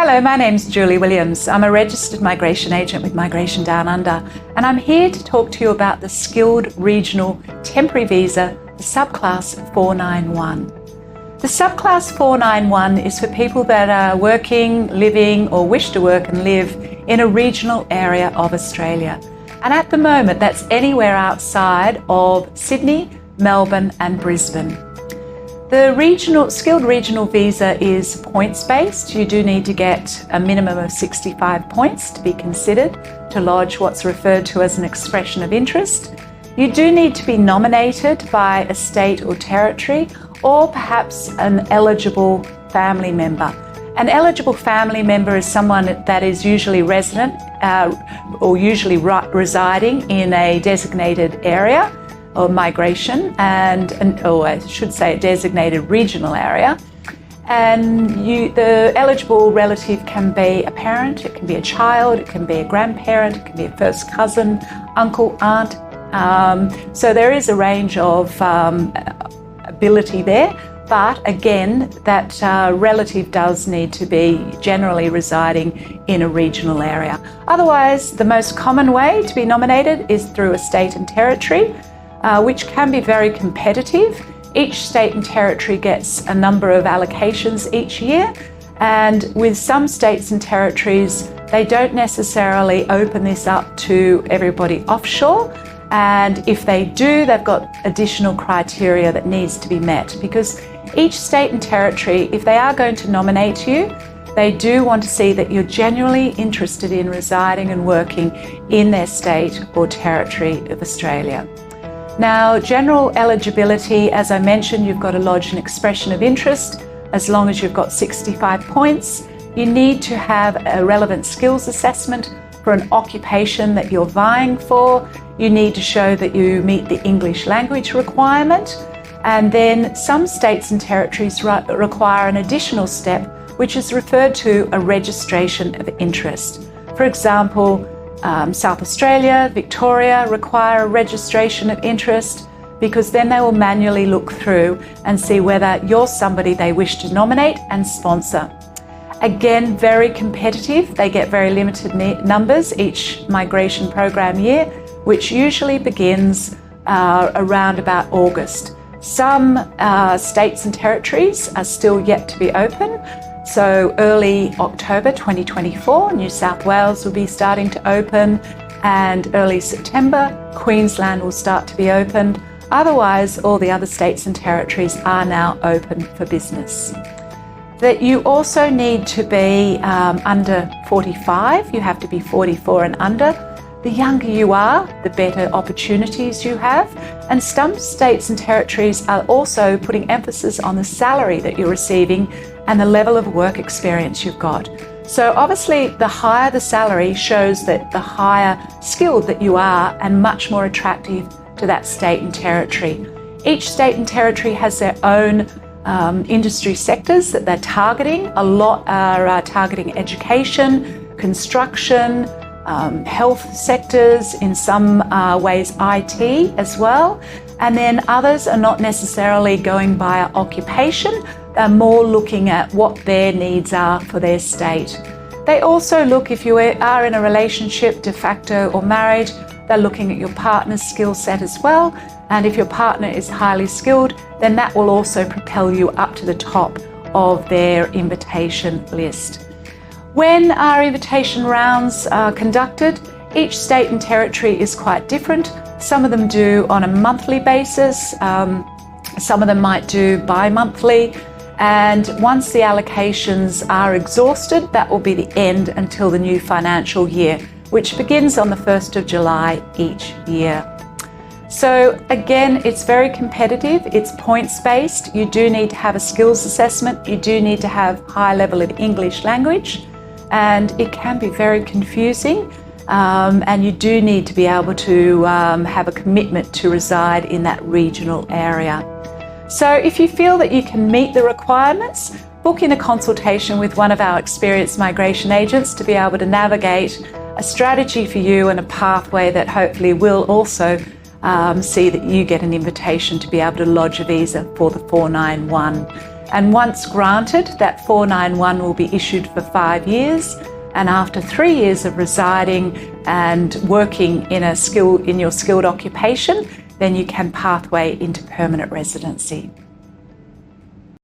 Hello, my name's Julie Williams. I'm a registered migration agent with Migration Downunder, and I'm here to talk to you about the Skilled Regional Temporary Visa, the Subclass 491. The Subclass 491 is for people that are working, living, or wish to work and live in a regional area of Australia. And at the moment, that's anywhere outside of Sydney, Melbourne and Brisbane. The Skilled Regional Visa is points-based. You do need to get a minimum of 65 points to be considered to lodge what's referred to as an expression of interest. You do need to be nominated by a state or territory, or perhaps an eligible family member. An eligible family member is someone that is usually resident or usually residing in a designated area or migration, or I should say a designated regional area. And the eligible relative can be a parent, it can be a child, it can be a grandparent, it can be a first cousin, uncle, aunt. So there is a range of ability there, but again, that relative does need to be generally residing in a regional area. Otherwise, the most common way to be nominated is through a state and territory, which can be very competitive. Each state and territory gets a number of allocations each year, and with some states and territories, they don't necessarily open this up to everybody offshore. And if they do, they've got additional criteria that needs to be met, because each state and territory, if they are going to nominate you, they do want to see that you're genuinely interested in residing and working in their state or territory of Australia. Now, general eligibility, as I mentioned, you've got to lodge an expression of interest as long as you've got 65 points. You need to have a relevant skills assessment for an occupation that you're vying for. You need to show that you meet the English language requirement. And then some states and territories require an additional step, which is referred to a registration of interest. For example, South Australia, Victoria require a registration of interest, because then they will manually look through and see whether you're somebody they wish to nominate and sponsor. Again, very competitive. They get very limited numbers each migration program year, which usually begins around about August. Some states and territories are still yet to be open. So early October 2024, New South Wales will be starting to open, and early September, Queensland will start to be opened. Otherwise, all the other states and territories are now open for business. That you also need to be under 45. You have to be 44 and under. The younger you are, the better opportunities you have. And some states and territories are also putting emphasis on the salary that you're receiving and the level of work experience you've got. So obviously, the higher the salary shows that the higher skilled that you are and much more attractive to that state and territory. Each state and territory has their own industry sectors that they're targeting. A lot are targeting education, construction, health sectors, in some ways IT as well. And then others are not necessarily going by occupation. They're more looking at what their needs are for their state. They also look, if you are in a relationship, de facto or married, they're looking at your partner's skill set as well. And if your partner is highly skilled, then that will also propel you up to the top of their invitation list. When our invitation rounds are conducted, each state and territory is quite different. Some of them do on a monthly basis, some of them might do bi-monthly, and once the allocations are exhausted, that will be the end until the new financial year, which begins on the 1st of July each year. So again, it's very competitive, it's points-based. You do need to have a skills assessment, you do need to have high level of English language, and it can be very confusing, and you do need to be able to have a commitment to reside in that regional area. So if you feel that you can meet the requirements, book in a consultation with one of our experienced migration agents to be able to navigate a strategy for you and a pathway that hopefully will also see that you get an invitation to be able to lodge a visa for the 491. And once granted, that 491 will be issued for 5 years. And after 3 years of residing and working in your skilled occupation, then you can pathway into permanent residency.